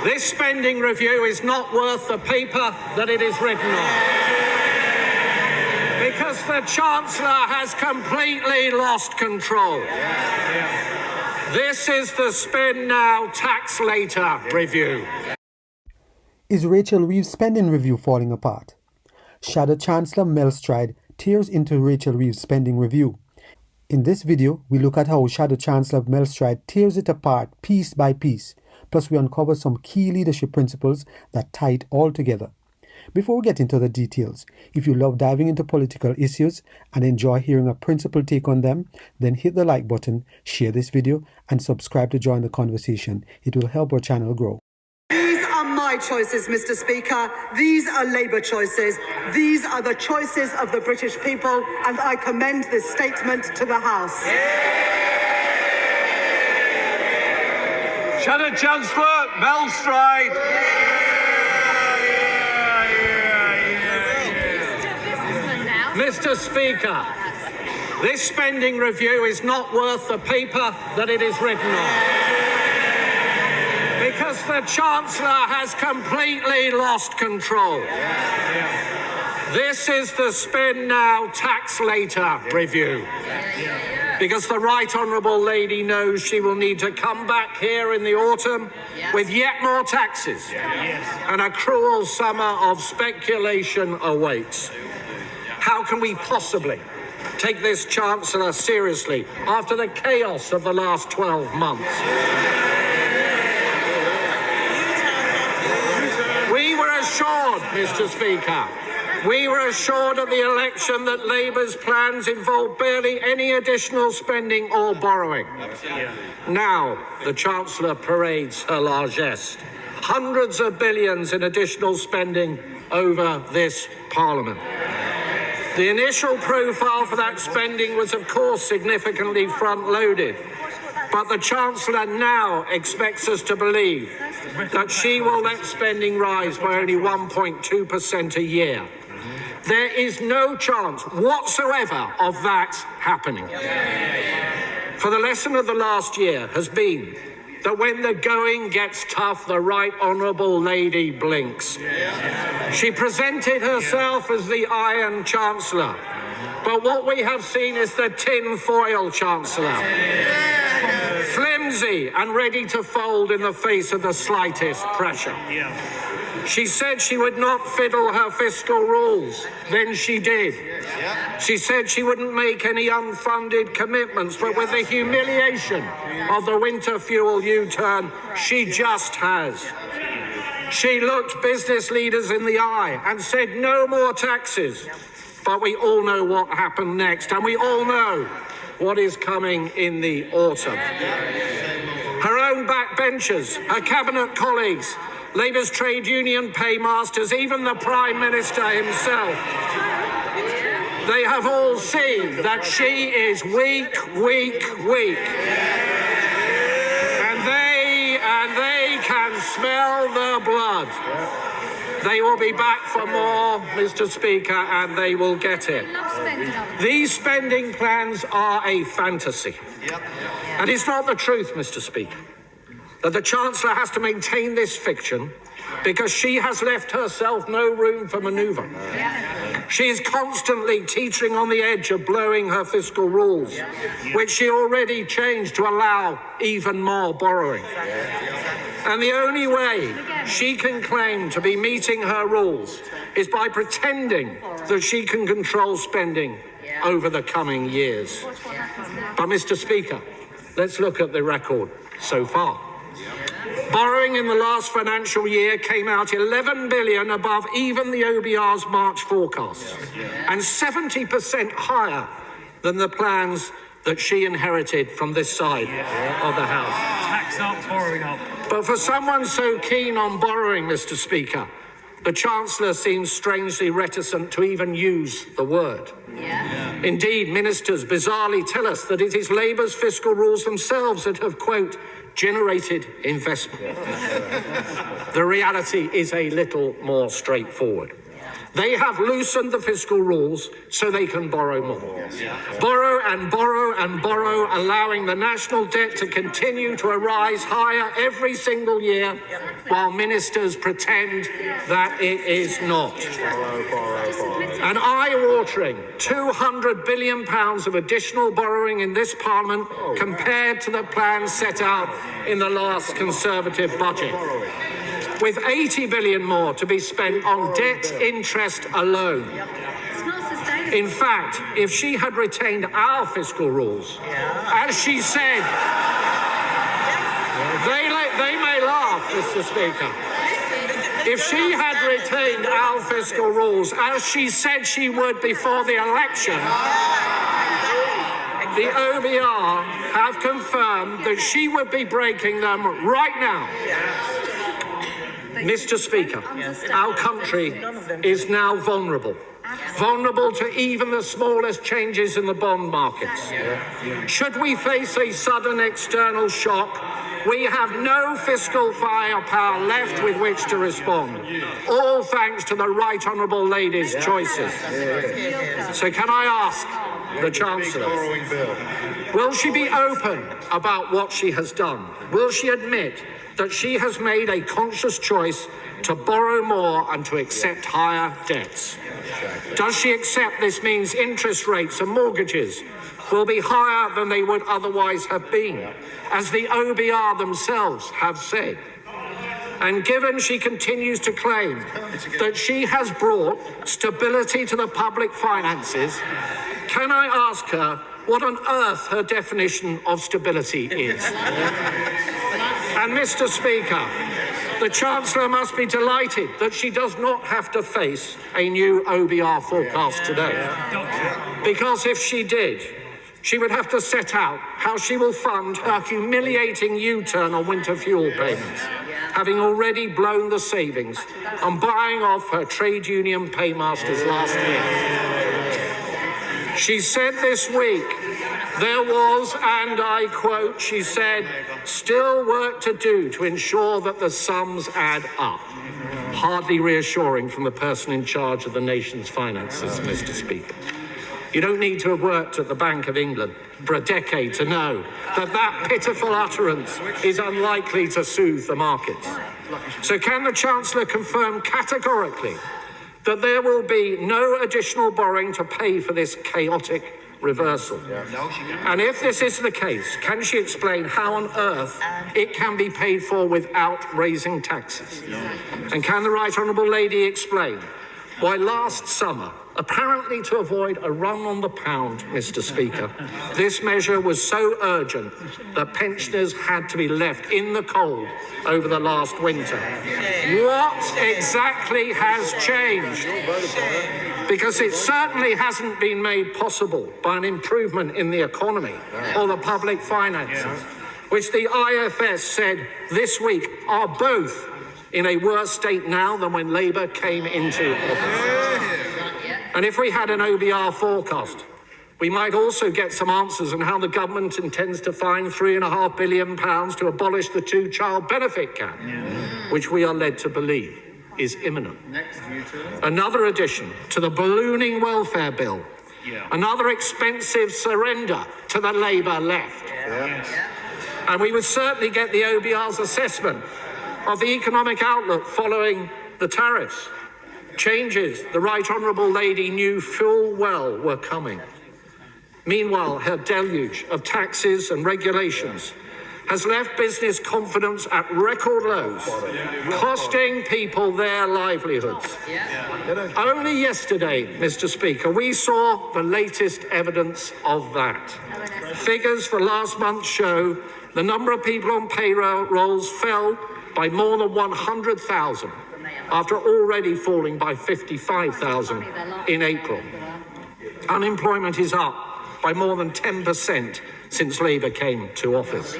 This spending review is not worth the paper that it is written on. Because the Chancellor has completely lost control. This is the spend now, tax later review. Is Rachel Reeves Spending review falling apart? Shadow Chancellor Mel Stride tears into Rachel Reeves Spending review. In this video, we look at how Shadow Chancellor Mel Stride tears it apart piece by piece. Plus, we uncover some key leadership principles that tie it all together. Before we get into the details, if you love diving into political issues and enjoy hearing a principled take on them, then hit the like button, share this video, and subscribe to join the conversation. It will help our channel grow. These are my choices, Mr. Speaker. These are Labour choices. These are the choices of the British people, and I commend this statement to the House. Shadow Chancellor Mel Stride. Mr. Speaker, this spending review is not worth the paper that it is written on. Because the Chancellor has completely lost control. This is the spend now, tax later review. Because the Right Honourable Lady knows she will need to come back here in the autumn with yet more taxes. And a cruel summer of speculation awaits. How can we possibly take this Chancellor seriously after the chaos of the last 12 months? We were assured, Mr. Speaker, we were assured at the election that Labour's plans involved barely any additional spending or borrowing. Now, the Chancellor parades her largesse. Hundreds of billions in additional spending over this Parliament. The initial profile for that spending was, of course, significantly front-loaded. But the Chancellor now expects us to believe that she will let spending rise by only 1.2% a year. There is no chance whatsoever of that happening. For the lesson of the last year has been that when the going gets tough, the Right Honourable Lady blinks. She presented herself as the Iron Chancellor, but what we have seen is the tin-foil Chancellor. Flimsy and ready to fold in the face of the slightest pressure. She said she would not fiddle her fiscal rules. Then she did. She said she wouldn't make any unfunded commitments, but with the humiliation of the winter fuel U-turn, she just has. She looked business leaders in the eye and said no more taxes. But we all know what happened next, and we all know what is coming in the autumn. Her own backbenchers, her cabinet colleagues, Labour's trade union paymasters, even the Prime Minister himself, they have all seen that she is weak. And they can smell the blood. They will be back for more, Mr. Speaker, and they will get it. These spending plans are a fantasy. And it's not the truth, Mr. Speaker, that the Chancellor has to maintain this fiction because she has left herself no room for manoeuvre. She is constantly teetering on the edge of blowing her fiscal rules, which she already changed to allow even more borrowing. And the only way she can claim to be meeting her rules is by pretending that she can control spending over the coming years. But, Mr. Speaker, let's look at the record so far. Borrowing in the last financial year came out 11 billion above even the OBR's March forecasts, and 70% higher than the plans that she inherited from this side of the House. Tax up, borrowing up. But for someone so keen on borrowing, Mr. Speaker, the Chancellor seems strangely reticent to even use the word. Indeed, ministers bizarrely tell us that it is Labour's fiscal rules themselves that have, quote, generated investment. The reality is a little more straightforward. They have loosened the fiscal rules so they can borrow more. Borrow and borrow and borrow, allowing the national debt to continue to rise higher every single year while ministers pretend that it is not. An eye-watering £200 billion of additional borrowing in this Parliament compared to the plans set out in the last Conservative budget, with £80 billion more to be spent on debt interest alone. In fact, if she had retained our fiscal rules, as she said, they may laugh, Mr. Speaker. If she had retained our fiscal rules, as she said she would before the election, the OBR have confirmed that she would be breaking them right now. Mr. Speaker, our country is now vulnerable to even the smallest changes in the bond markets. Should we face a sudden external shock, we have no fiscal firepower left with which to respond, all thanks to the Right Honourable Lady's choices. So can I ask the Chancellor, will she be open about what she has done? Will she admit that she has made a conscious choice to borrow more and to accept higher debts? Does she accept this means interest rates and mortgages will be higher than they would otherwise have been, as the OBR themselves have said? And given she continues to claim that she has brought stability to the public finances, can I ask her what on earth her definition of stability is? And Mr. Speaker, the Chancellor must be delighted that she does not have to face a new OBR forecast today. Because if she did, she would have to set out how she will fund her humiliating U-turn on winter fuel payments, having already blown the savings on buying off her trade union paymasters last week. She said this week there was, and I quote, she said, still work to do to ensure that the sums add up. Hardly reassuring from the person in charge of the nation's finances, Mr. Speaker. You don't need to have worked at the Bank of England for a decade to know that that pitiful utterance is unlikely to soothe the markets. So can the Chancellor confirm categorically that there will be no additional borrowing to pay for this chaotic reversal? And if this is the case, can she explain how on earth it can be paid for without raising taxes? And can the Right Honourable Lady explain why last summer, apparently to avoid a run on the pound, Mr. Speaker, this measure was so urgent that pensioners had to be left in the cold over the last winter? What exactly has changed? Because it certainly hasn't been made possible by an improvement in the economy or the public finances, which the IFS said this week are both in a worse state now than when Labour came into office. And if we had an OBR forecast, we might also get some answers on how the government intends to find £3.5 billion to abolish the two-child benefit cap, which we are led to believe is imminent. Another addition to the ballooning welfare bill. Another expensive surrender to the Labour left. And we would certainly get the OBR's assessment of the economic outlook following the tariffs. Changes the Right Honourable Lady knew full well were coming. Meanwhile, her deluge of taxes and regulations has left business confidence at record lows, costing people their livelihoods. Only yesterday, Mr. Speaker, we saw the latest evidence of that. Figures for last month show the number of people on payrolls fell by more than 100,000, after already falling by 55,000 in April. Unemployment is up by more than 10% since Labour came to office.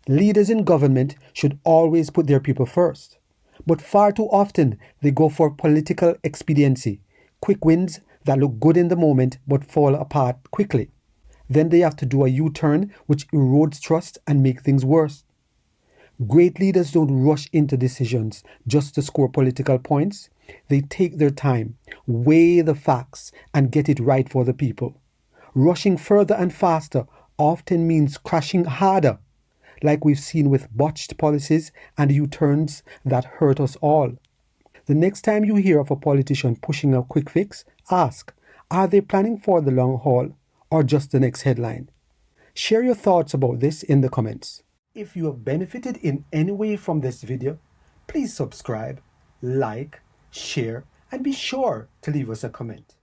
Leaders in government should always put their people first, but far too often they go for political expediency, quick wins that look good in the moment but fall apart quickly. Then they have to do a U-turn which erodes trust and make things worse. Great leaders don't rush into decisions just to score political points. They take their time, weigh the facts, and get it right for the people. Rushing further and faster often means crashing harder. like we've seen with botched policies and U-turns that hurt us all. The next time you hear of a politician pushing a quick fix, ask, are they planning for the long haul or just the next headline? Share your thoughts about this in the comments. If you have benefited in any way from this video, please subscribe, like, share, and be sure to leave us a comment.